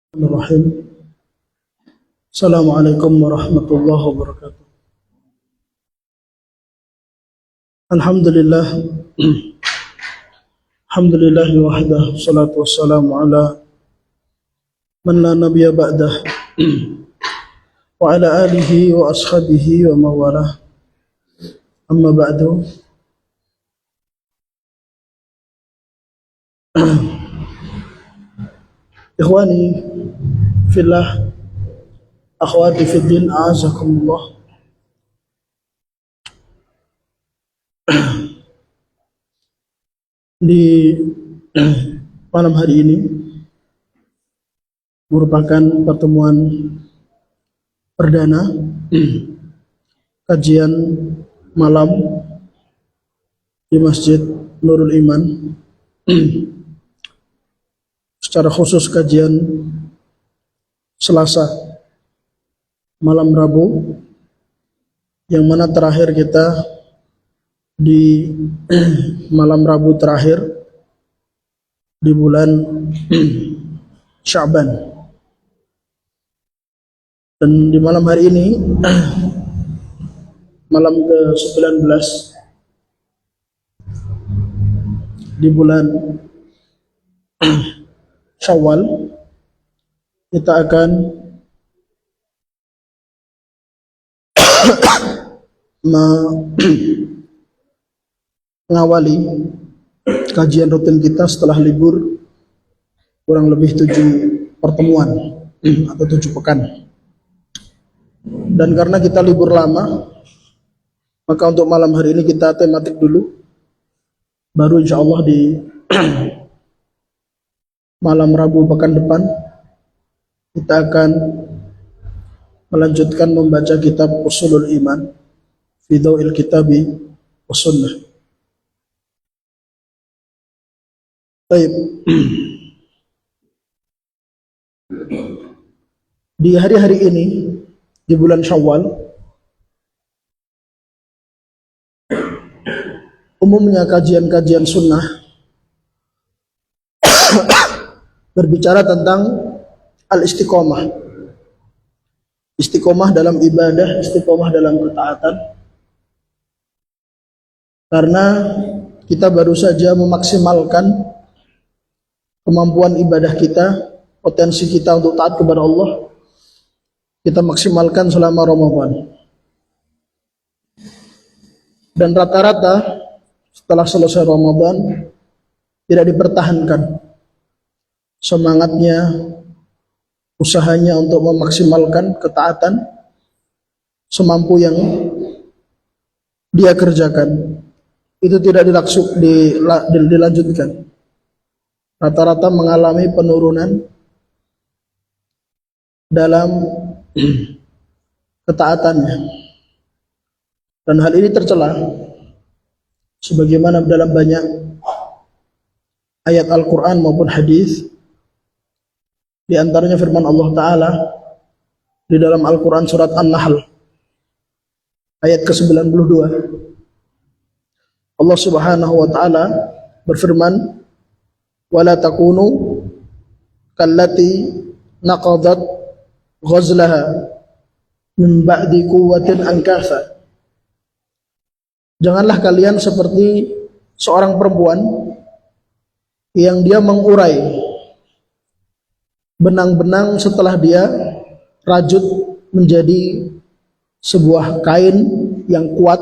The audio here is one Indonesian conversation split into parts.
Bismillahirrahmanirrahim. Assalamualaikum warahmatullahi wabarakatuh. Alhamdulillah. Alhamdulillah wahdah. Salatu wassalamu ala man la nabiyya ba'dah. Wa ala alihi wa ashabihi wa mawalah. Amma ba'du. Ikhwani fillah, akhwati fiddin, a'azakumullah. Di malam hari ini merupakan pertemuan perdana kajian malam di Masjid Nurul Iman. Secara khusus kajian Selasa malam Rabu, yang mana terakhir kita di malam Rabu terakhir di bulan Sya'ban. Dan di malam hari ini malam ke-19 di bulan Syawal, kita akan mengawali kajian rutin kita setelah libur kurang lebih 7 pertemuan atau 7 pekan. Dan karena kita libur lama, maka untuk malam hari ini kita tematik dulu, baru insya Allah di malam Rabu pekan depan kita akan melanjutkan membaca kitab Ushulul Iman fi Dhaw'il Kitabi was Sunnah. Baik. Di hari-hari ini di bulan Syawal, umumnya kajian-kajian sunnah berbicara tentang al-istiqomah. Istiqomah dalam ibadah, istiqomah dalam ketaatan. Karena kita baru saja memaksimalkan kemampuan ibadah kita, potensi kita untuk taat kepada Allah, kita maksimalkan selama Ramadan. Dan rata-rata setelah selesai Ramadan tidak dipertahankan semangatnya, usahanya untuk memaksimalkan ketaatan semampu yang dia kerjakan. Itu tidak dilanjutkan. Rata-rata mengalami penurunan dalam ketaatannya. Dan hal ini tercela sebagaimana dalam banyak ayat Al-Quran maupun hadis. Di antaranya firman Allah Ta'ala di dalam Al-Quran surat An-Nahl ayat ke-92. Allah Subhanahu wa Ta'ala berfirman, "Wala takunu kallati naqadat ghazlaha min ba'di quwwatin ankatha." Janganlah kalian seperti seorang perempuan yang dia mengurai benang-benang setelah dia rajut menjadi sebuah kain yang kuat,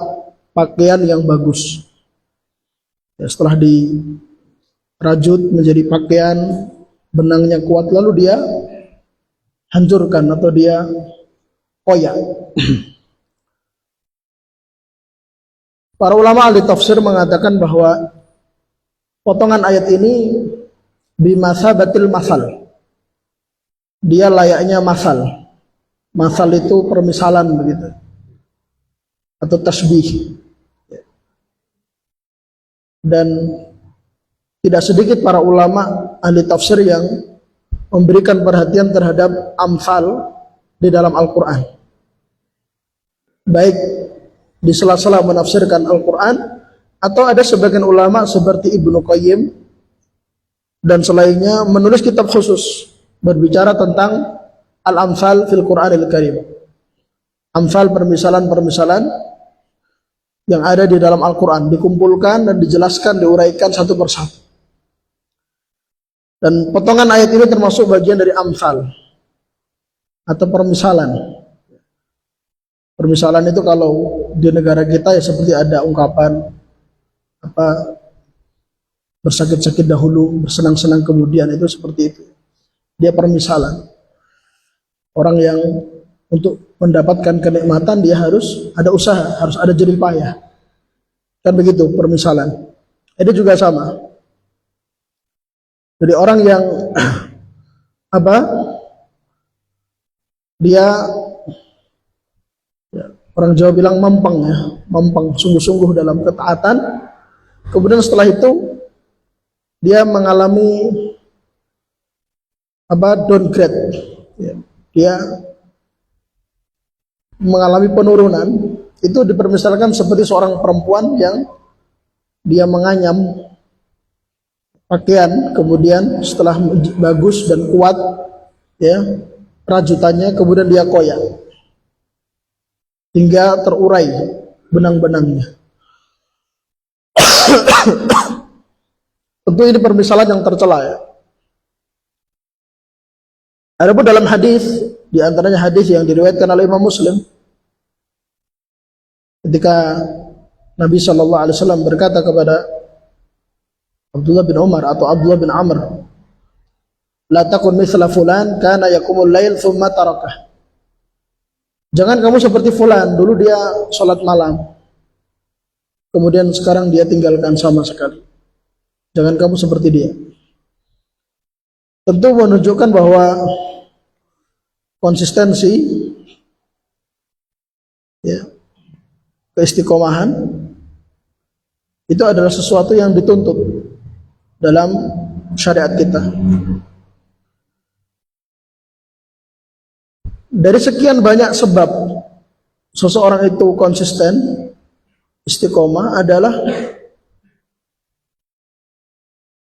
pakaian yang bagus. Ya, setelah dirajut menjadi pakaian, benangnya kuat, lalu dia hancurkan atau dia koyak. Para ulama ahli tafsir mengatakan bahwa potongan ayat ini bimasabatil masal. Dia layaknya masal. Masal itu permisalan begitu, atau tasbih. Dan tidak sedikit para ulama ahli tafsir yang memberikan perhatian terhadap amsal di dalam Al-Quran. Baik di sela-sela menafsirkan Al-Quran, atau ada sebagian ulama seperti Ibnu Qayyim dan selainnya menulis kitab khusus berbicara tentang al-amsal fil Qur'anil Karim. Amsal, permisalan-permisalan yang ada di dalam Al-Quran dikumpulkan dan dijelaskan, diuraikan satu persatu. Dan potongan ayat ini termasuk bagian dari amsal atau permisalan. Permisalan itu kalau di negara kita ya seperti ada ungkapan apa, bersakit-sakit dahulu, bersenang-senang kemudian, itu seperti itu. Dia permisalan. Orang yang untuk mendapatkan kenikmatan dia harus ada usaha, harus ada jerih payah. Kan begitu permisalan. Itu juga sama. Jadi orang yang apa? Dia ya, orang Jawa bilang mempeng ya, mempeng sungguh-sungguh dalam ketaatan. Kemudian setelah itu dia mengalami apa? Downgrade. Ya, dia mengalami penurunan. Itu dipermisalkan seperti seorang perempuan yang dia menganyam pakaian, kemudian setelah bagus dan kuat ya rajutannya, kemudian dia koyak hingga terurai benang-benangnya. Tentu ini permisalan yang tercela ya. Adapun dalam hadis, di antaranya hadis yang diriwayatkan oleh Imam Muslim, ketika Nabi Shallallahu Alaihi Wasallam berkata kepada Abdullah bin Umar atau Abdullah bin Amr, la takun mithla fulan kana yakumul lail thumma tarakah. Jangan kamu seperti fulan, dulu dia sholat malam, kemudian sekarang dia tinggalkan sama sekali. Jangan kamu seperti dia. Tentu menunjukkan bahwa konsistensi ya, keistiqomahan itu adalah sesuatu yang dituntut dalam syariat kita. Dari sekian banyak sebab seseorang itu konsisten istiqomah adalah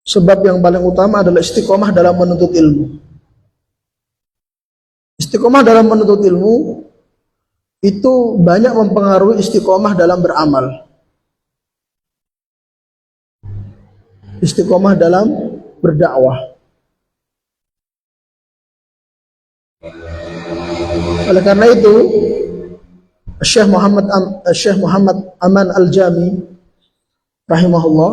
sebab yang paling utama adalah istiqomah dalam menuntut ilmu. Istiqomah dalam menuntut ilmu itu banyak mempengaruhi istiqomah dalam beramal. Istiqomah dalam berdakwah. Oleh karena itu, Syekh Muhammad Aman Al-Jami rahimahullah,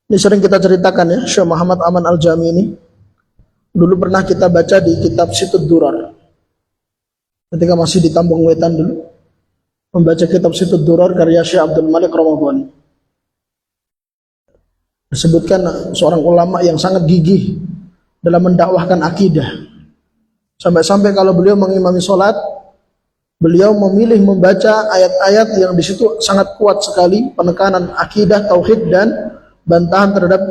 ini sering kita ceritakan ya, Syekh Muhammad Aman Al-Jami ini dulu pernah kita baca di kitab Situd Durar. Ketika masih di Tambang Wetan dulu, membaca kitab Situd Durar karya Syekh Abdul Malik Ramadhani. Disebutkan seorang ulama yang sangat gigih dalam mendakwahkan akidah. Sampai-sampai kalau beliau mengimami sholat, beliau memilih membaca ayat-ayat yang di situ sangat kuat sekali penekanan akidah, tauhid, dan bantahan terhadap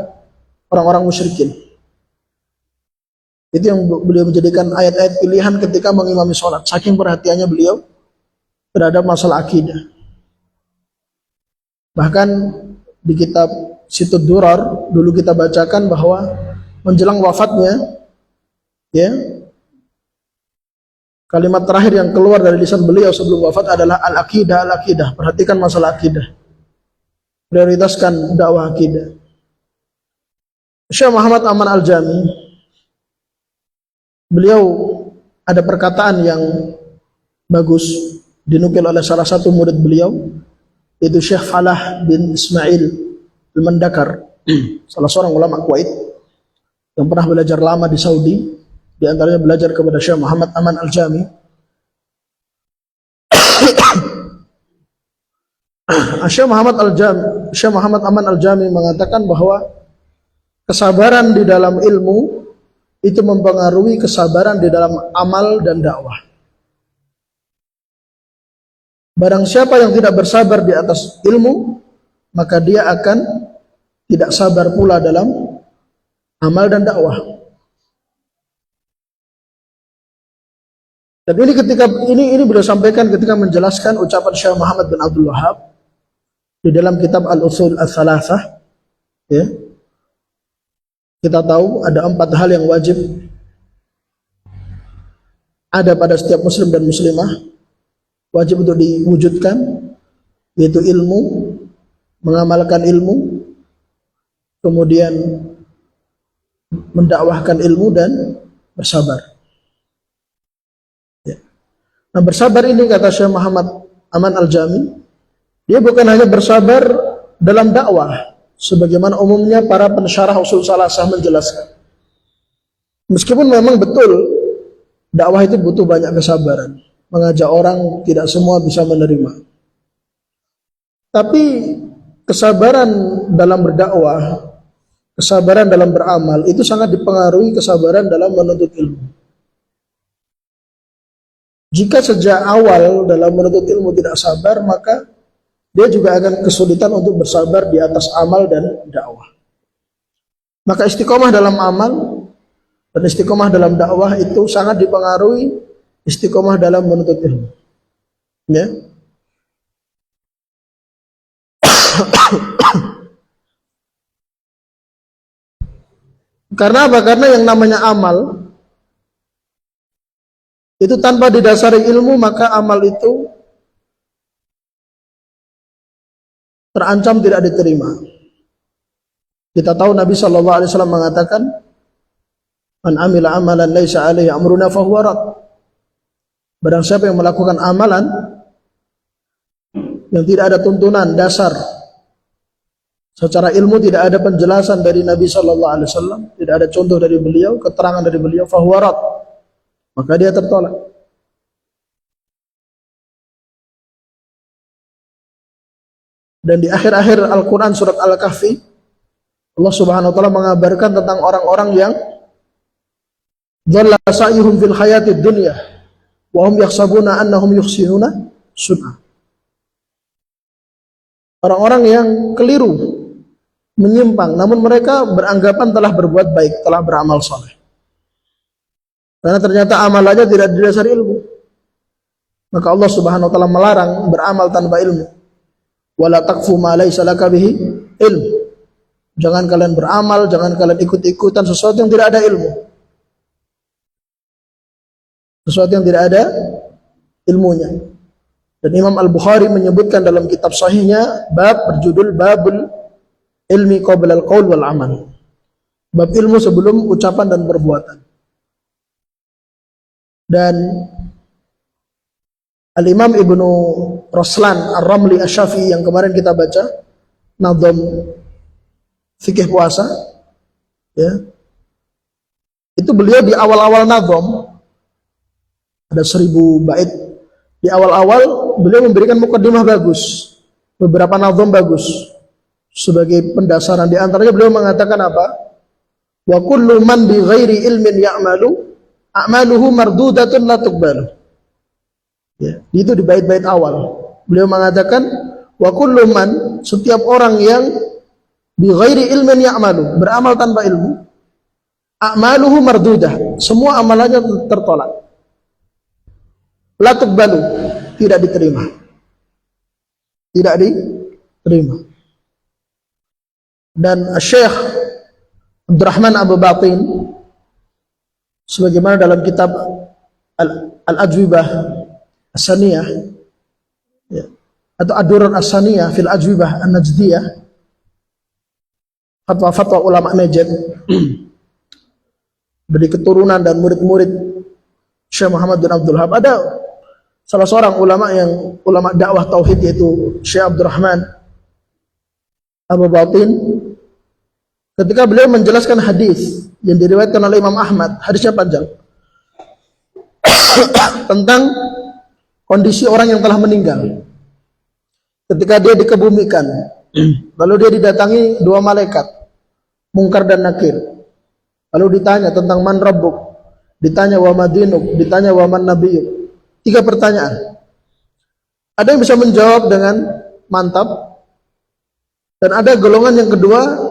orang-orang musyrikin. Itu yang beliau menjadikan ayat-ayat pilihan ketika mengimami sholat. Saking perhatiannya beliau terhadap masalah akidah. Bahkan di kitab Situd Durar dulu kita bacakan bahwa menjelang wafatnya, ya, kalimat terakhir yang keluar dari lisan beliau sebelum wafat adalah al-aqidah, al-aqidah. Perhatikan masalah akidah. Prioritaskan dakwah akidah. Syekh Muhammad Aman Al-Jami, beliau ada perkataan yang bagus dinukil oleh salah satu murid beliau, yaitu Syekh Falah bin Ismail Al-Mandakar, salah seorang ulama Kuwait yang pernah belajar lama di Saudi, di antaranya belajar kepada Syekh Muhammad Aman Al-Jami. Syekh Muhammad Aman Al-Jami mengatakan bahwa kesabaran di dalam ilmu itu mempengaruhi kesabaran di dalam amal dan dakwah. Barang siapa yang tidak bersabar di atas ilmu, maka dia akan tidak sabar pula dalam amal dan dakwah. Dan ini ketika ini beliau sampaikan ketika menjelaskan ucapan Syekh Muhammad bin Abdul Wahhab di dalam kitab Al-Usul Ats-Tsalatsah, ya. Kita tahu ada 4 hal yang wajib ada pada setiap muslim dan muslimah, wajib untuk diwujudkan, yaitu ilmu, mengamalkan ilmu, kemudian mendakwahkan ilmu dan bersabar. Ya. Nah, bersabar ini kata Syekh Muhammad Aman Al-Jami, dia bukan hanya bersabar dalam dakwah, sebagaimana umumnya para pensyarah usul salasah menjelaskan. Meskipun memang betul dakwah itu butuh banyak kesabaran, mengajak orang tidak semua bisa menerima. Tapi kesabaran dalam berdakwah, kesabaran dalam beramal itu sangat dipengaruhi kesabaran dalam menuntut ilmu. Jika sejak awal dalam menuntut ilmu tidak sabar, maka dia juga akan kesulitan untuk bersabar di atas amal dan dakwah. Maka istiqomah dalam amal dan istiqomah dalam dakwah itu sangat dipengaruhi istiqomah dalam menuntut ilmu. Ya. Karena apa? Karena yang namanya amal itu tanpa didasari ilmu, maka amal itu terancam tidak diterima. Kita tahu Nabi SAW mengatakan, "Man amila amalan laisa alaihi amruna fahuwa rad." Barang siapa yang melakukan amalan yang tidak ada tuntunan dasar secara ilmu, tidak ada penjelasan dari Nabi SAW, tidak ada contoh dari beliau, keterangan dari beliau, fahuwa rad, maka dia tertolak. Dan di akhir-akhir Al-Quran surat Al-Kahfi, Allah Subhanahu wa ta'ala mengabarkan tentang orang-orang yang dhalla sa'yuhum fil hayatid dunya wa hum yahsabuna annahum yuhsinuna sun'a. Orang-orang yang keliru, menyimpang, namun mereka beranggapan telah berbuat baik, telah beramal saleh. Karena ternyata amalannya tidak didasari ilmu. Maka Allah Subhanahu wa ta'ala melarang beramal tanpa ilmu. Wala taqfu ma laysa laka bihi ilm. Jangan kalian beramal, jangan kalian ikut-ikutan sesuatu yang tidak ada ilmu. Sesuatu yang tidak ada ilmunya. Dan Imam Al-Bukhari menyebutkan dalam kitab sahihnya bab berjudul Babul Ilmi Qabla Al-Qaul wal Amal. Bab ilmu sebelum ucapan dan perbuatan. Dan Al-Imam Ibnu Raslan Ar-Ramli Asy-Syafi'i yang kemarin kita baca, Nadham Fikih Puasa, ya. Itu beliau di awal-awal Nadham, ada 1000 bait. Di awal-awal beliau memberikan mukaddimah bagus, beberapa nadham bagus sebagai pendasaran. Di antaranya beliau mengatakan apa? Wa kullu man bi ghairi ilmin ya'malu a'maluhu mardudatun la tuqbalu. Ya, itu di bait-bait awal. Beliau mengatakan wa kullu man, setiap orang yang bi ghairi ilmin ya'malu, beramal tanpa ilmu, a'maluhu mardudah, semua amalannya tertolak. La tuqbalu, tidak diterima. Tidak diterima. Dan Syekh Abdurrahman Abu Batin sebagaimana dalam kitab Al-Ajwibah As-Saniyah, ya, atau Ad-Durar As-Saniyah fil Ajwibah An-Najdiyah, fatwa-fatwa ulama Najd dari keturunan dan murid-murid Syekh Muhammad bin Abdul Wahhab, ada salah seorang ulama yang ulama dakwah tauhid, yaitu Syekh Abdurrahman Abu Batin. Ketika beliau menjelaskan hadis yang diriwayatkan oleh Imam Ahmad, hadisnya panjang, tentang kondisi orang yang telah meninggal ketika dia dikebumikan, lalu dia didatangi 2 malaikat, Munkar dan Nakir. Lalu ditanya tentang man rabbuk, ditanya wa madinuk, ditanya wa man nabiyuk. 3 pertanyaan. Ada yang bisa menjawab dengan mantap, dan ada golongan yang kedua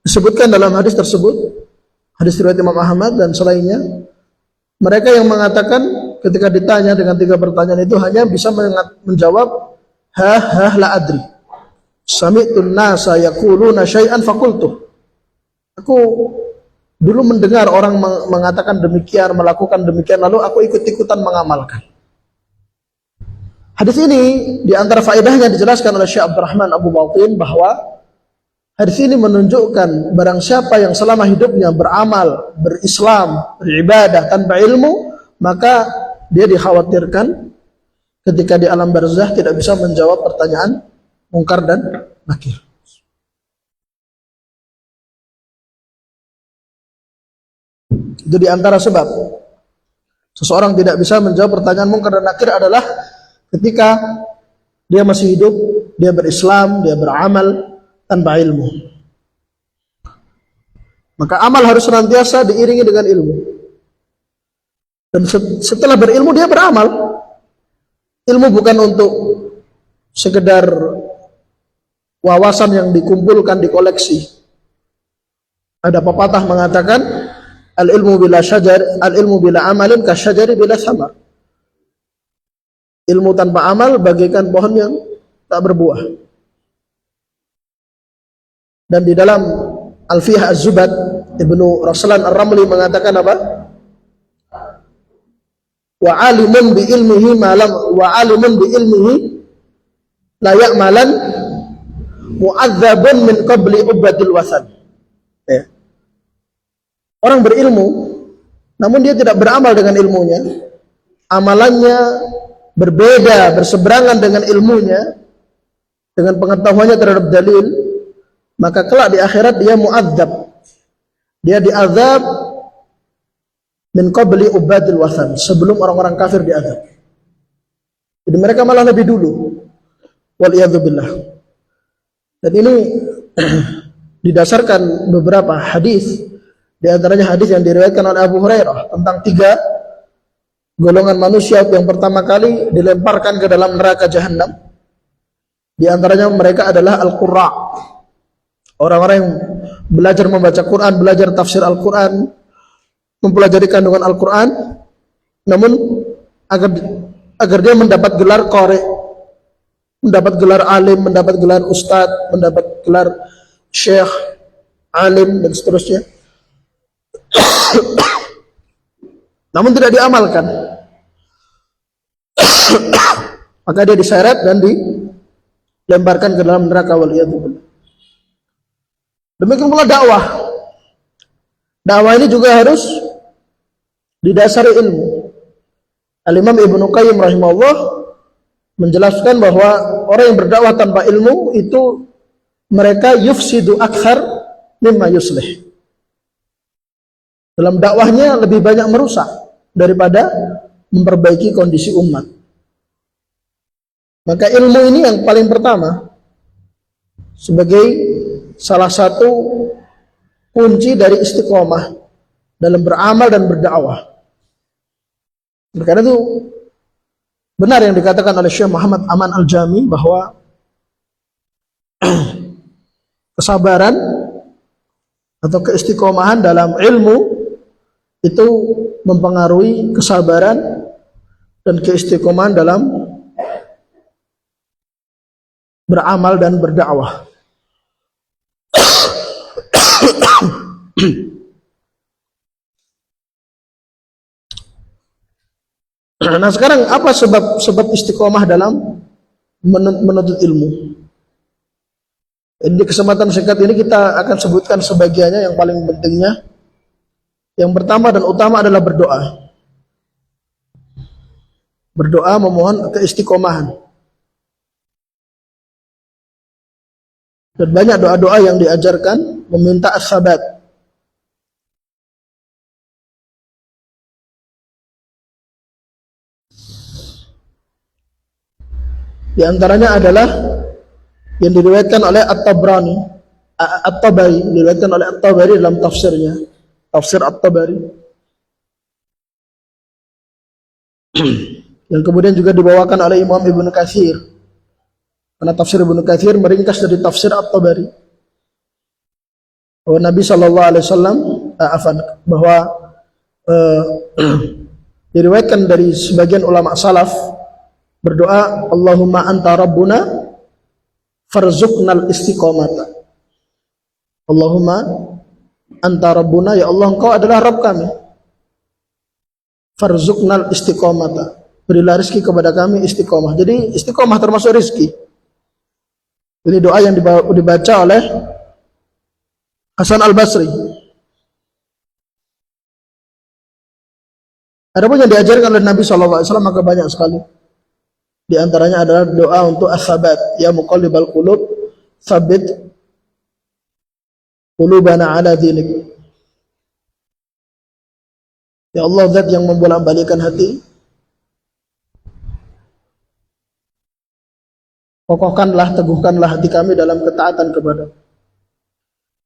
disebutkan dalam hadis tersebut, hadis riwayat Imam Ahmad dan selainnya, mereka yang mengatakan ketika ditanya dengan 3 pertanyaan itu hanya bisa menjawab la adri. Sami'tun nasa yaquluna syai'an faqultu. Aku dulu mendengar orang mengatakan demikian, melakukan demikian, lalu aku ikut-ikutan mengamalkan. Hadis ini di antara faedahnya dijelaskan oleh Syekh Abdurrahman Abu Batin bahwa hadis ini menunjukkan barang siapa yang selama hidupnya beramal, berislam, beribadah tanpa ilmu, maka dia dikhawatirkan ketika di alam barzah tidak bisa menjawab pertanyaan mungkar dan nakir. Itu di antara sebab seseorang tidak bisa menjawab pertanyaan mungkar dan nakir adalah ketika dia masih hidup, dia berislam, dia beramal tanpa ilmu. Maka amal harus senantiasa diiringi dengan ilmu. Dan setelah berilmu dia beramal. Ilmu bukan untuk sekedar wawasan yang dikumpulkan, dikoleksi. Ada pepatah mengatakan, al-ilmu bila syajar, al-ilmu bila amalin kasyajari bila samar. Ilmu tanpa amal bagaikan pohon yang tak berbuah. Dan di dalam Alfiyah Az-Zubad, Ibnu Raslan Ar-Ramli mengatakan apa? Wa alimun bi ilmihi malam wa alimun bi ilmihi la ya'malan mu'adzabun min qabli ubadil wasan. Ya. Orang berilmu namun dia tidak beramal dengan ilmunya, amalannya berbeda, berseberangan dengan ilmunya, dengan pengetahuannya terhadap dalil, maka kelak di akhirat dia mu'adzab, dia diazab min qabli ubadil wasan, sebelum orang-orang kafir diazab. Jadi mereka malah lebih dulu. Waliyadzubillah. Dan ini didasarkan beberapa hadis, di antaranya hadis yang diriwayatkan oleh Abu Hurairah tentang 3 golongan manusia yang pertama kali dilemparkan ke dalam neraka jahanam. Di antaranya mereka adalah al-qurra, orang-orang yang belajar membaca Quran, belajar tafsir Al-Quran, mempelajari kandungan Al-Quran, namun agar dia mendapat gelar qari, mendapat gelar alim, mendapat gelar ustadz, mendapat gelar syekh, alim, dan seterusnya. Namun tidak diamalkan, maka dia diseret dan dilemparkan ke dalam neraka. Waliyadzubillah. Demikian pula dakwah. Dakwah ini juga harus didasari ilmu. Al-Imam Ibnu Qayyim rahimahullah menjelaskan bahwa orang yang berdakwah tanpa ilmu itu mereka yufsidu akthar mimma yuslih. Dalam dakwahnya lebih banyak merusak daripada memperbaiki kondisi umat. Maka ilmu ini yang paling pertama sebagai salah satu kunci dari istiqomah dalam beramal dan berdakwah. Karena itu benar yang dikatakan oleh Syekh Muhammad Aman Al-Jami bahwa kesabaran atau keistiqomahan dalam ilmu itu mempengaruhi kesabaran dan keistiqomahan dalam beramal dan berdakwah. Nah sekarang apa sebab istiqomah dalam menuntut ilmu? Di kesempatan singkat ini kita akan sebutkan sebagiannya yang paling pentingnya. Yang pertama dan utama adalah berdoa. Berdoa memohon keistiqomahan. Dan banyak doa-doa yang diajarkan meminta as-sabat. Di antaranya adalah yang diriwayatkan oleh At-Tabrani, At-Tabari, diriwayatkan oleh At-Tabari dalam tafsirnya, tafsir At-Tabari. Yang kemudian juga dibawakan oleh Imam Ibnu Katsir. Karena tafsir Ibnu Katsir meringkas dari tafsir At-Tabari. Bahwa Nabi SAW bahwa diriwayatkan dari sebagian ulama salaf berdoa, Allahumma anta rabbuna farzuqnal istiqomata. Allahumma anta rabbuna, ya Allah engkau adalah Rabb kami. Farzuqnal istiqomata, berilah rezeki kepada kami istiqomah. Jadi istiqomah termasuk rezeki. Ini doa yang dibaca oleh Hasan Al-Basri. Adapun yang diajarkan oleh Nabi SAW maka banyak sekali. Di antaranya adalah doa untuk as-sabat, ya muqallibal qulub, tsabbit qulubana ala dinik. Ya Allah, zat yang membolak-balikkan hati, kokohkanlah, teguhkanlah hati kami dalam ketaatan kepada.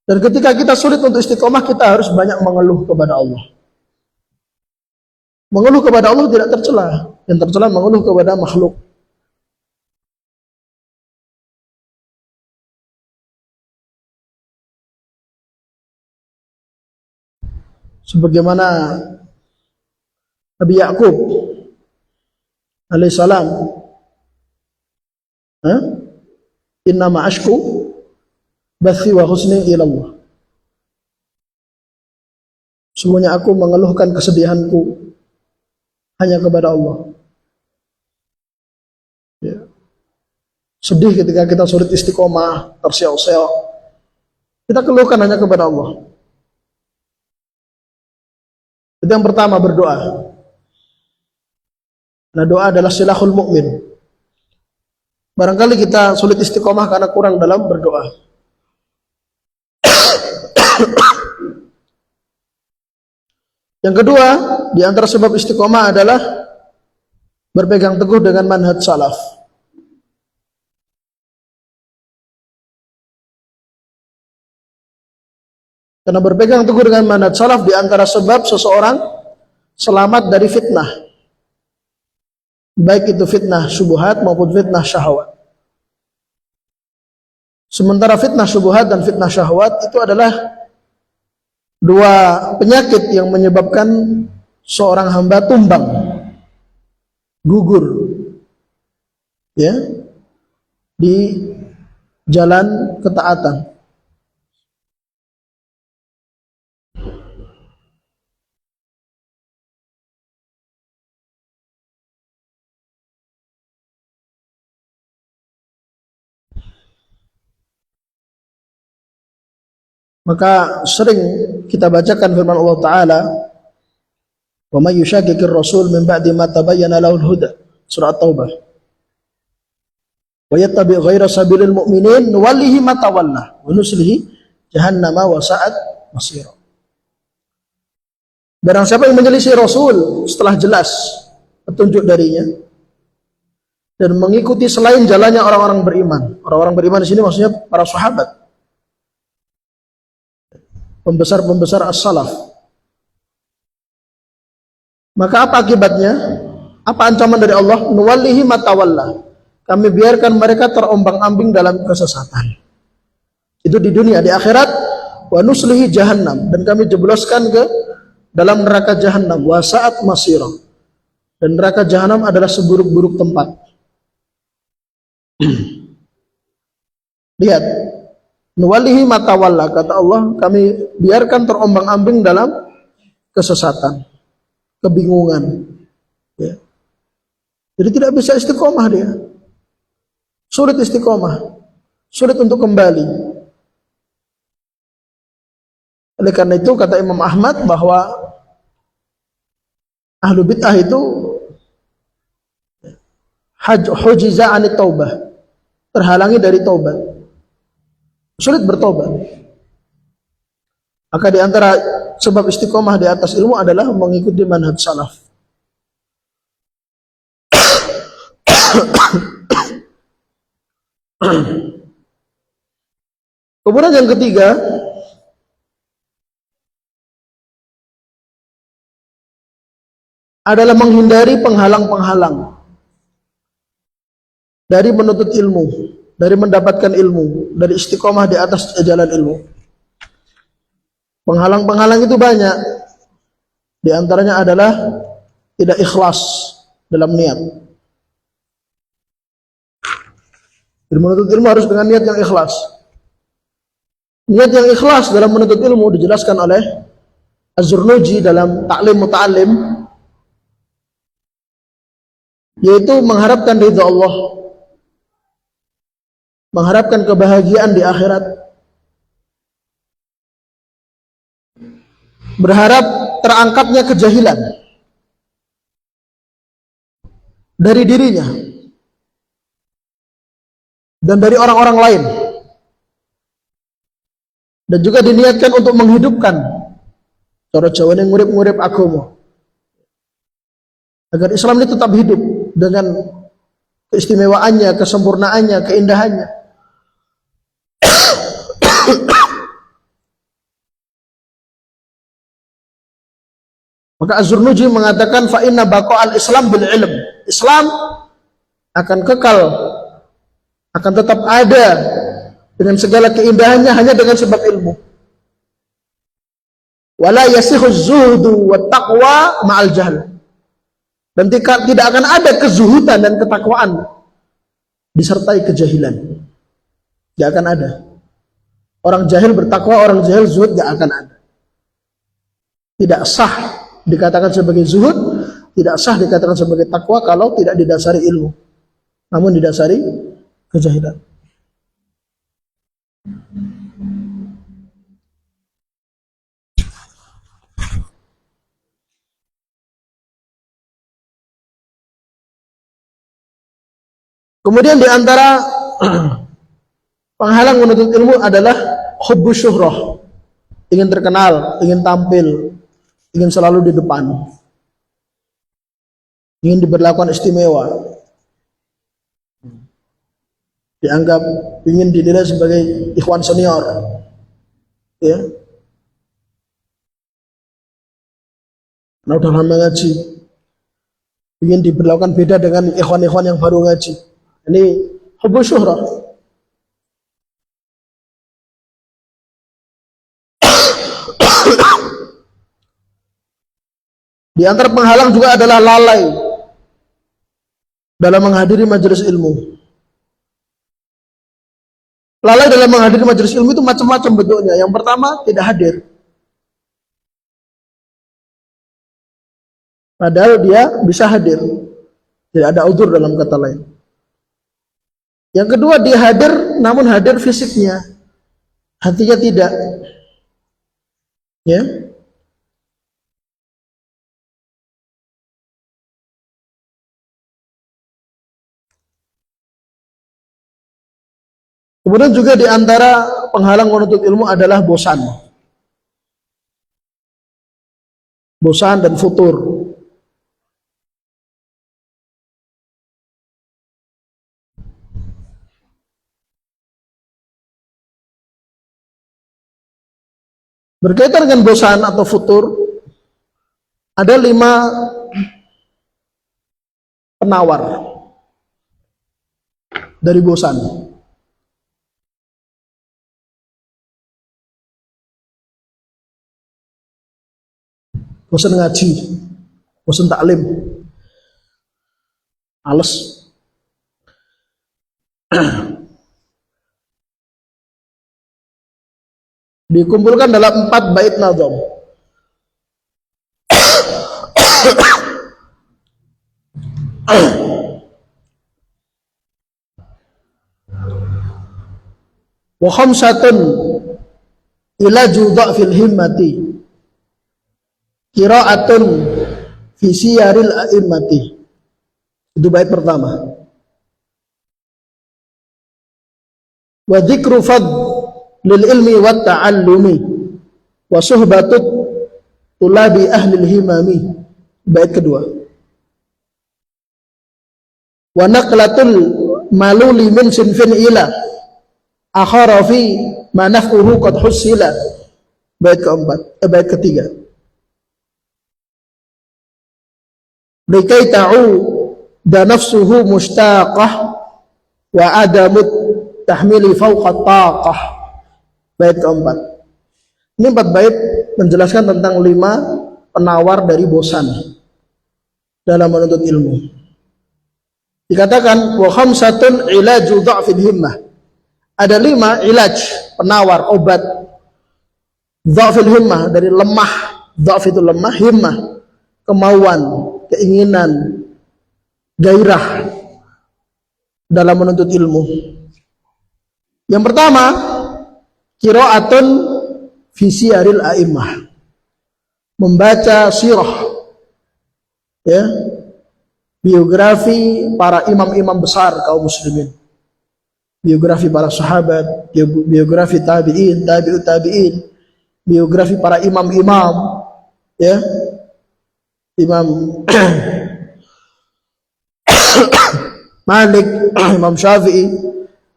Dan ketika kita sulit untuk istiqomah, kita harus banyak mengeluh kepada Allah. Mengeluh kepada Allah tidak tercela. Yang tercela mengeluh kepada makhluk. Sebagaimana Nabi Yakub alaihissalam, inna ma'ashku bathi wa husni ilallah. Semuanya aku mengeluhkan kesedihanku hanya kepada Allah. Ya. Sedih ketika kita sulit istiqomah, terseok-seok, kita keluhkan hanya kepada Allah. Itu yang pertama, berdoa. Nah, doa adalah silahul mukmin. Barangkali kita sulit istiqomah karena kurang dalam berdoa. Yang kedua, di antara sebab istiqomah adalah berpegang teguh dengan manhaj salaf. Karena berpegang teguh dengan manhaj salaf di antara sebab seseorang selamat dari fitnah. Baik itu fitnah syubhat maupun fitnah syahwat. Sementara fitnah syubhat dan fitnah syahwat itu adalah dua penyakit yang menyebabkan seorang hamba tumbang, gugur, ya, di jalan ketaatan. Maka sering kita bacakan firman Allah Ta'ala, wa may yushaqiqir rasul min ba'di ma tabayyana lahul huda, surah At-Taubah, wa yattabi' ghaira sabilil mu'minin nuwallihi ma tawalla wa nuslihi jahannama wa sa'at masira. Barang siapa yang menyelisih Rasul setelah jelas petunjuk darinya dan mengikuti selain jalannya orang-orang beriman. Orang-orang beriman di sini maksudnya para sahabat, pembesar-pembesar as-salaf. Maka apa akibatnya? Apa ancaman dari Allah? Nuwallihi ma tawalla. Kami biarkan mereka terombang-ambing dalam kesesatan. Itu di dunia. Di akhirat, wa nuslihi jahannam, dan kami jebloskan ke dalam neraka jahannam, wa sa'at masira. Dan neraka jahannam adalah seburuk-buruk tempat. Lihat, nuwallihi ma tawalla, kata Allah, kami biarkan terombang-ambing dalam kesesatan, kebingungan, ya. Jadi tidak bisa istiqomah dia, sulit istiqomah, sulit untuk kembali. Oleh karena itu kata Imam Ahmad bahwa ahlu bid'ah itu hujiza anit taubah, terhalangi dari taubat, sulit bertobat. Maka di antara sebab istiqomah di atas ilmu adalah mengikuti manhaj salaf. Kemudian yang ketiga adalah menghindari penghalang-penghalang dari menuntut ilmu, dari mendapatkan ilmu, dari istiqomah di atas jalan ilmu. Penghalang-penghalang itu banyak. Di antaranya adalah tidak ikhlas dalam niat. Jadi menuntut ilmu harus dengan niat yang ikhlas. Niat yang ikhlas dalam menuntut ilmu dijelaskan oleh Az-Zurnuji dalam Ta'lim Muta'allim, yaitu mengharapkan ridha Allah, mengharapkan kebahagiaan di akhirat, berharap terangkatnya kejahilan dari dirinya dan dari orang-orang lain, dan juga diniatkan untuk menghidupkan cara Jawa yang ngurip-ngurip agama, agar Islam ini tetap hidup dengan keistimewaannya, kesempurnaannya, keindahannya. Maka Az-Zurnuji mengatakan fa inna baqa'al Islam bil ilm. Islam akan kekal, akan tetap ada dengan segala keindahannya hanya dengan sebab ilmu. Wala yasihu zuhdu wa taqwa ma'al jahl. Dan tidak akan ada kezuhudan dan ketakwaan disertai kejahilan. Tidak akan ada. Orang jahil bertakwa, orang jahil zuhud, tidak akan ada. Tidak sah dikatakan sebagai zuhud, tidak sah dikatakan sebagai takwa kalau tidak didasari ilmu, namun didasari kejahilan. Kemudian di antara penghalang menuntut ilmu adalah hubbus syuhrah, ingin terkenal, ingin tampil, ingin selalu di depan, ingin diberlakukan istimewa, dianggap, ingin dinilai sebagai ikhwan senior, ya, karena udah lama ngaji, ingin diberlakukan beda dengan ikhwan-ikhwan yang baru ngaji. Ini hubbus syuhrah. Di antara penghalang juga adalah lalai dalam menghadiri majelis ilmu. Lalai dalam menghadiri majelis ilmu itu macam-macam bentuknya. Yang pertama, tidak hadir. Padahal dia bisa hadir. Tidak ada udzur dalam kata lain. Yang kedua, dia hadir namun hadir fisiknya, hatinya tidak. Ya. Kemudian juga di antara penghalang menuntut ilmu adalah bosan. Bosan dan futur. Berkaitan dengan bosan atau futur, ada 5 penawar dari bosan. Bosan ngaji, bosan taklim, males. Dikumpulkan dalam 4 bait nazam. Wa khamsatun ila judha fil himmati qira'atun fi siyaril a'immati. Itu bait pertama. Wa dzikru lil ilmi wa ta'allumi wa suhbatut tulabi ahlil himami. Bait kedua. Wa naqlatul maluli min sinfin ila akhara fi manaf'uhu qad husila. Bait keempat, bait ketiga. Likai ta'u da nafsuhu mushtaqah wa adamut tahmili fawqa taqah. Bait keempat. Ini 4 bait menjelaskan tentang 5 penawar dari bosan dalam menuntut ilmu. Dikatakan wa khamsatun ilaju dha'fil himmah. Ada 5 ilaj, penawar, obat. Dha'fil himmah, dari lemah. Dha'f itu lemah, himmah, kemauan, keinginan, gairah dalam menuntut ilmu. Yang pertama, qiraatun fi siyaril a'immah, membaca sirah, ya, biografi para imam-imam besar kaum muslimin, biografi para sahabat, biografi tabi'in, tabi'ut tabi'in, biografi para imam-imam, ya, Imam Malik, Imam Syafi'i,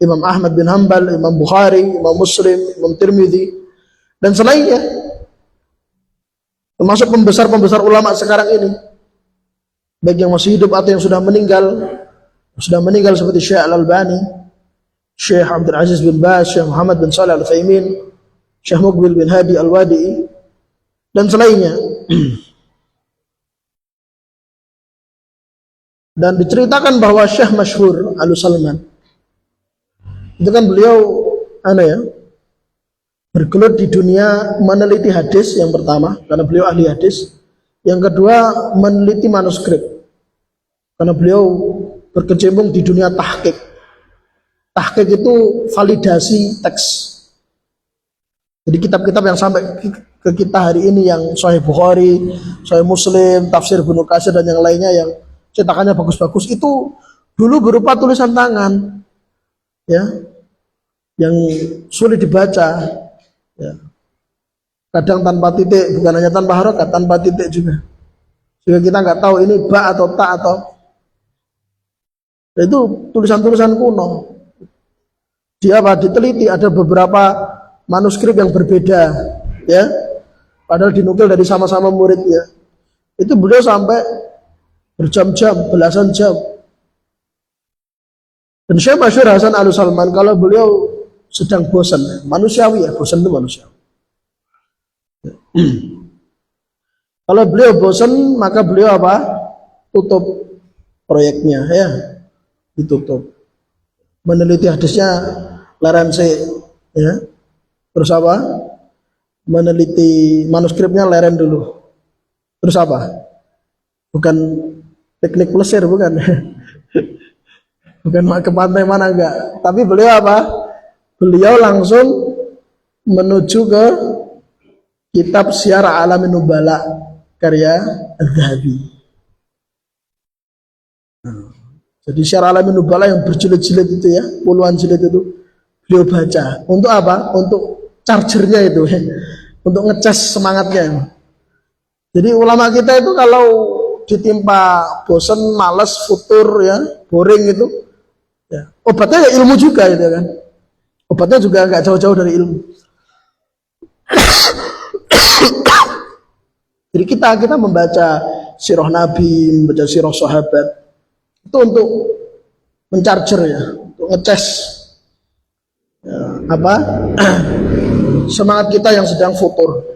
Imam Ahmad bin Hanbal, Imam Bukhari, Imam Muslim, Imam Tirmidzi, dan selainnya, termasuk pembesar-pembesar ulama sekarang ini, baik yang masih hidup atau yang sudah meninggal seperti Syekh Al-Albani, Syekh Abdul Aziz bin Baz, Syekh Muhammad bin Shalih Al-Utsaimin, Syekh Muqbil bin Hadi Al-Wadi'i, dan selainnya. Dan diceritakan bahwa Syekh masyhur Al-Salman itu kan beliau bergelut di dunia meneliti hadis, yang pertama karena beliau ahli hadis, yang kedua meneliti manuskrip karena beliau berkecimpung di dunia tahqiq. Tahqiq itu validasi teks. Jadi kitab-kitab yang sampai ke kita hari ini, yang Sahih Bukhari, Sahih Muslim, Tafsir Ibnu Katsir dan yang lainnya yang cetakannya bagus-bagus, itu dulu berupa tulisan tangan, ya, yang sulit dibaca, ya. Kadang tanpa titik, bukan hanya tanpa harokat, tanpa titik juga, sehingga kita nggak tahu ini ba atau ta atau, itu tulisan-tulisan kuno. Dia diteliti, ada beberapa manuskrip yang berbeda, ya, padahal dinukil dari sama-sama muridnya. Itu beliau sampai berjam-jam, belasan jam. Dan Syekh masyhur Hasan Al-Salman, kalau beliau sedang bosan, manusiawi ya, bosan itu manusiawi. Kalau beliau bosan, maka beliau apa? Tutup proyeknya, ya, ditutup. Meneliti hadisnya leren C, ya. Terus apa? Meneliti manuskripnya leren dulu. Terus apa? Bukan piknik plesir, bukan. Bukan ke pantai mana, enggak. Tapi beliau apa? Beliau langsung menuju ke kitab Syiar A'lamin Nubala karya Az-Zahabi. Jadi Syiar A'lamin Nubala yang berjilid-jilid itu, ya, puluhan jilid itu beliau baca. Untuk apa? Untuk chargernya itu, untuk ngecas semangatnya. Jadi ulama kita itu kalau ditimpa bosen, malas, futur, ya, boring itu, ya, obatnya ya ilmu juga, gitu kan. Obatnya juga nggak jauh-jauh dari ilmu. Jadi kita membaca sirah Nabi, membaca sirah sahabat, itu untuk mencarger, ya, untuk ngecas, ya, apa semangat kita yang sedang futur.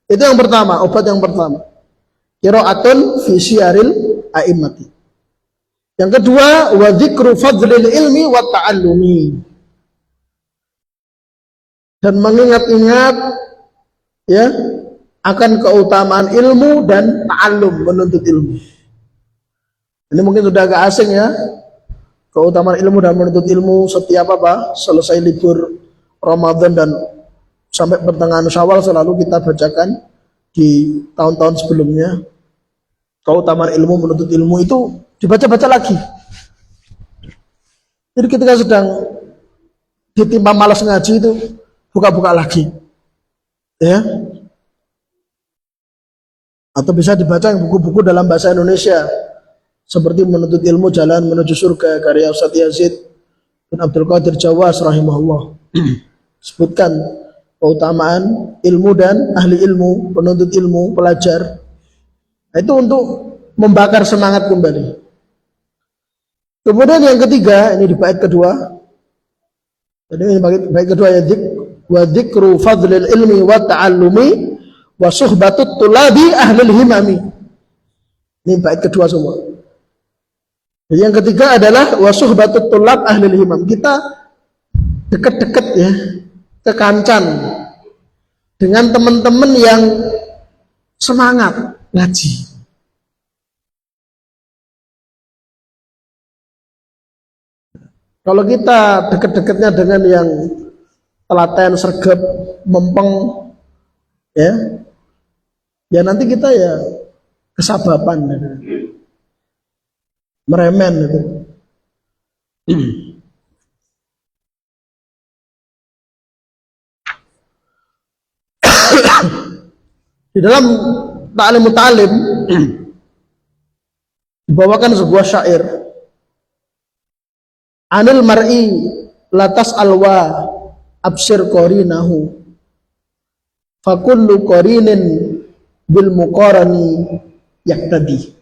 Itu yang pertama, obat yang pertama. Qiraatun fi syaril a'immati. Yang kedua, wa dzikru fadlil ilmi wa ta'allumi. Dan mengingat-ingat, ya, akan keutamaan ilmu dan ta'allum, menuntut ilmu. Ini mungkin sudah agak asing, ya. Keutamaan ilmu dan menuntut ilmu setiap apa? Selesai libur Ramadan dan sampai pertengahan Syawal selalu kita bacakan di tahun-tahun sebelumnya. Keutamaan ilmu, menuntut ilmu itu dibaca-baca lagi. Jadi ketika sedang ditimpa malas ngaji itu buka-buka lagi, ya. Atau bisa dibaca buku-buku dalam bahasa Indonesia seperti Menuntut Ilmu Jalan Menuju Surga karya Ustaz Yazid bin Abdul Qadir Jawas rahimahullah. Sebutkan keutamaan ilmu dan ahli ilmu, penuntut ilmu, pelajar. Itu untuk membakar semangat kembali. Kemudian yang ketiga, ini di bait kedua. Jadi ini bait kedua, ya, wa dzikru fadlil ilmi wa ta'allumi wa suhbatut tulabi ahlil himami. Ini bait kedua semua. Jadi yang ketiga adalah wasuhbatut tulab ahlil himam. Kita dekat-dekat ya, kekancan dengan teman-teman yang semangat ngaji. Kalau kita dekat-dekatnya dengan yang telaten, sergap, mempeng, ya, ya nanti kita ya kesabapan, gitu. Meremen gitu. Di dalam ta'lim muta'alim dibawakan sebuah syair, anil mar'i latas alwa absir qarinahu fakullu qarinin bil muqarani yaktadi.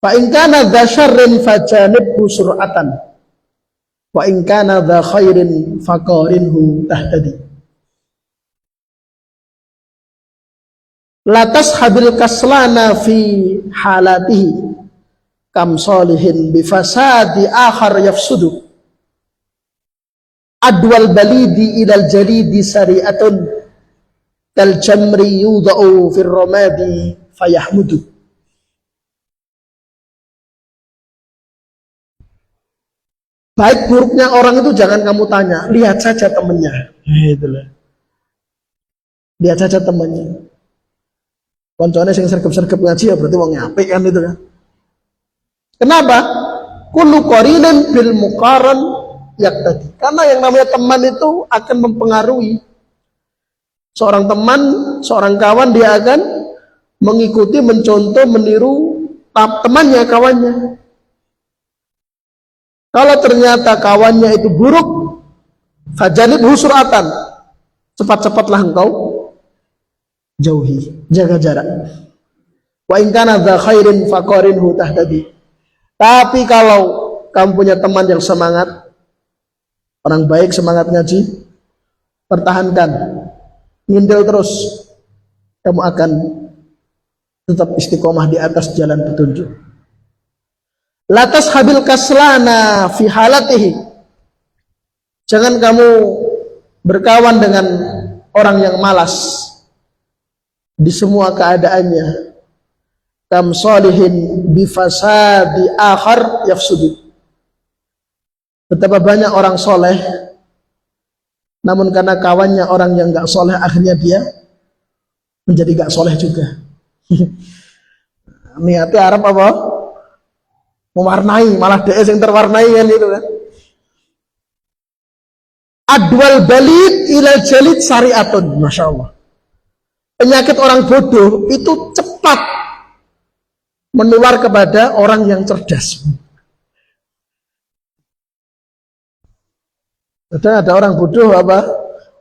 Fa in kana dza syarrin fajanibhu sur'atan wa in kana dza khairin faqarinhu tahtadi. Latas habil kaslana fi halatihi kam solihin bifasadi akhar yafsudu adwal balidi ilal jalidi sari'atun kal jamri yudha'u fir ramadi fayahmudu. Baik buruknya orang itu jangan kamu tanya, lihat saja temannya. Itulah. Lihat saja temannya. Koncone sing sergep-sergep ngaji ya berarti wong apik kan itu kan. Kenapa? Kullu qarinin bil muqaran yaktadi. Karena yang namanya teman itu akan mempengaruhi. Seorang teman, seorang kawan dia akan mengikuti, mencontoh, meniru temannya, kawannya. Kalau ternyata kawannya itu buruk, fajanibhu sur'atan, cepat-cepatlah engkau jauhi, jaga jarak. Wa in kana dza khairin faqarinhu tahtadi. Tapi kalau kamu punya teman yang semangat, orang baik, semangat ngaji, pertahankan, ngintil terus, kamu akan tetap istiqomah di atas jalan petunjuk. Latas habil kaslana fi halatihi. Jangan kamu berkawan dengan orang yang malas di semua keadaannya. Kam solihin bifasadi akhar yafsudu. Betapa banyak orang soleh, namun karena kawannya orang yang gak soleh, akhirnya dia menjadi gak soleh juga. Niatnya Arab apa? Mewarnai, malah dia yang terwarnai kan itu kan. Adwal balid ilal jalid syari'atun. Masya Allah. Penyakit orang bodoh itu cepat menular kepada orang yang cerdas. Ada orang bodoh apa?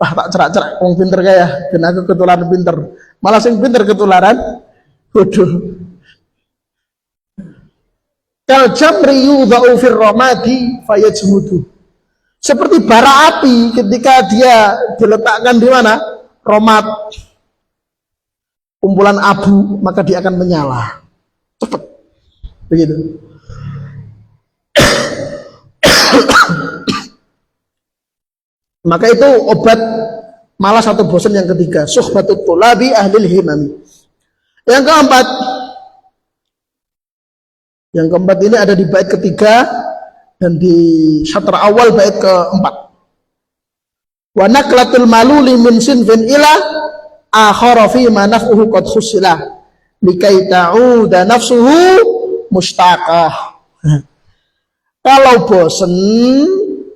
Wah tak cerak-cerak, orang pinter kayak, dan aku ketularan pinter. Malah sing pinter ketularan bodoh. Kal jamri yudha'u fir ramadi fayajmudu. Seperti bara api ketika dia diletakkan di mana? Romat, kumpulan abu, maka dia akan menyala. Cepat. Begitu. Maka itu obat malas atau bosan yang ketiga, suhbatut tulabi ahlil himami. Yang keempat ini ada di bait ketiga dan di syatr awal bait keempat. Wa naklatul maluli min sinfin ila akhara fi ma naf'uhu qad khusila likai ta'uda nafsuhu mustaqah. Kalau bosan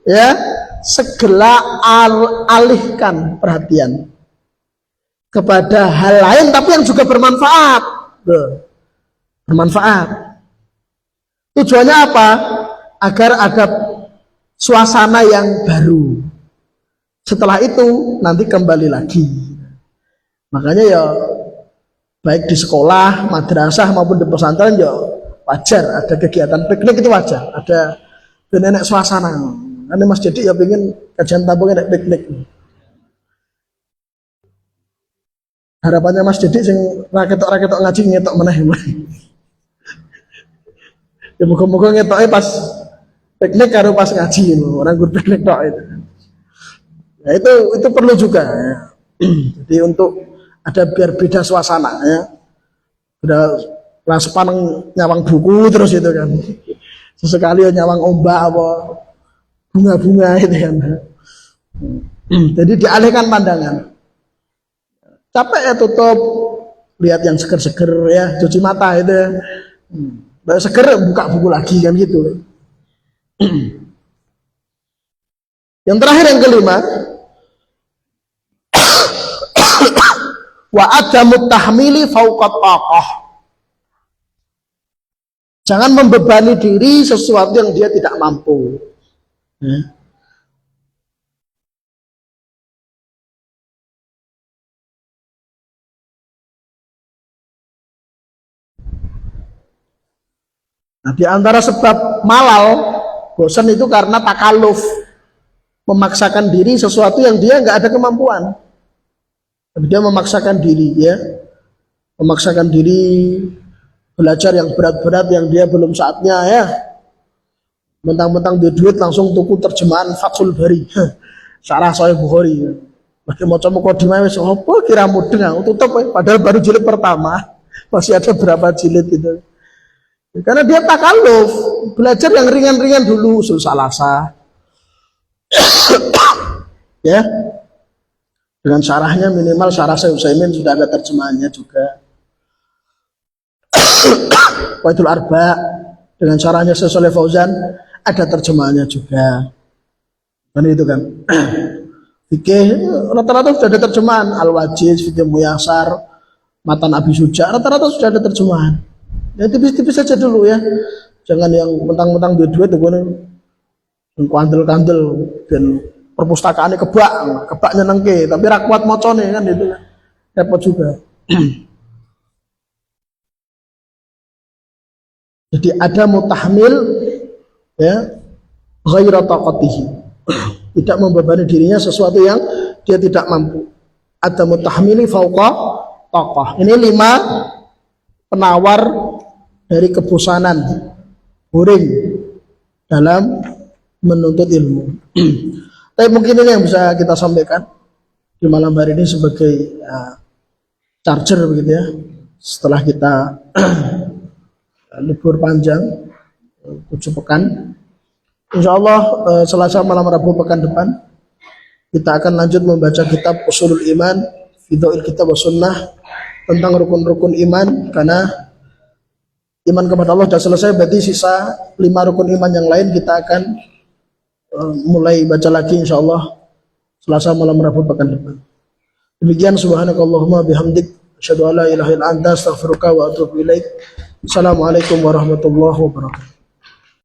ya, segera alihkan perhatian kepada hal lain tapi yang juga bermanfaat. Bermanfaat. Tujuannya apa? Agar ada suasana yang baru. Setelah itu nanti kembali lagi. Makanya ya baik di sekolah, madrasah maupun di pesantren ya wajar ada kegiatan piknik, itu wajar. Ada nenek suasana. Nanti Mas Jadi ya pengen kajian tabungnya ada piknik. Harapannya Mas Jadi sing raketok ngaji ngetok meneh. Ya muga-muga ngetoke pas piknik karo pas ngaji orang gur piknik tok itu. Ya itu perlu juga ya. Jadi untuk ada biar beda suasana ya. Udah kelas paneng nyawang buku terus itu kan. Sesekali nyawang ombak apa bunga-bunga itu kan. Jadi dialihkan pandangan. Capek ya tutup, lihat yang seger-seger ya, cuci mata itu ya. Baru seger buka buku lagi kan gitu. Yang terakhir yang kelima, wa adamu tahmili fauqat taqah. Jangan membebani diri sesuatu yang dia tidak mampu. Nah, di antara sebab malal, bosan itu karena takaluf, memaksakan diri sesuatu yang dia nggak ada kemampuan. Tapi dia memaksakan diri, ya, memaksakan diri belajar yang berat-berat yang dia belum saatnya, ya. Mentang-mentang dia duit langsung tuku terjemahan Fathul Bari, Syarah Sahih Bukhari. Bagi macam mukadimah wis apa kira mudeng, tutup, padahal baru jilid pertama, masih ada berapa jilid itu. Karena dia takaluf, belajar yang ringan-ringan dulu, usul salasa. Ya. Dengan syarahnya minimal syarah Syekh Utsaimin sudah ada terjemahannya juga. Qaidul Arba dengan syarahnya Syekh Shalih Fauzan ada terjemahannya juga. Kan itu kan. Fikih rata-rata sudah ada terjemahan, Al-Wajiz, Fikih Muyasar, Matan Abi Suja, rata-rata sudah ada terjemahan. Ya tipis-tipis saja dulu ya. Jangan yang mentang-mentang duit-duit itu yang kandel-kandel dan perpustakaannya kebak nyenengke, tapi ra kuat macane kan itu kan. Repot juga. Jadi ada mutahmil ya ghaira taqatihi. Tidak membebani dirinya sesuatu yang dia tidak mampu. Ada mutahmili fauqa taqah. Ini 5 penawar dari kebosanan, boring dalam menuntut ilmu. Tapi mungkin ini yang bisa kita sampaikan di malam hari ini sebagai charger begitu ya. Setelah kita libur panjang 7 pekan, insya Allah Selasa malam Rabu pekan depan kita akan lanjut membaca kitab Ushulul Iman, Fidhail Kitab wa Sunnah, tentang rukun-rukun iman. Karena iman kepada Allah sudah selesai, berarti sisa 5 rukun iman yang lain kita akan mulai baca lagi insyaallah Selasa malam Rabu pekan depan. Demikian, subhanakallahumma bihamdik, asyhadu an la ilaha illa anta, astaghfiruka wa atubu ilaik. Assalamualaikum warahmatullahi wabarakatuh.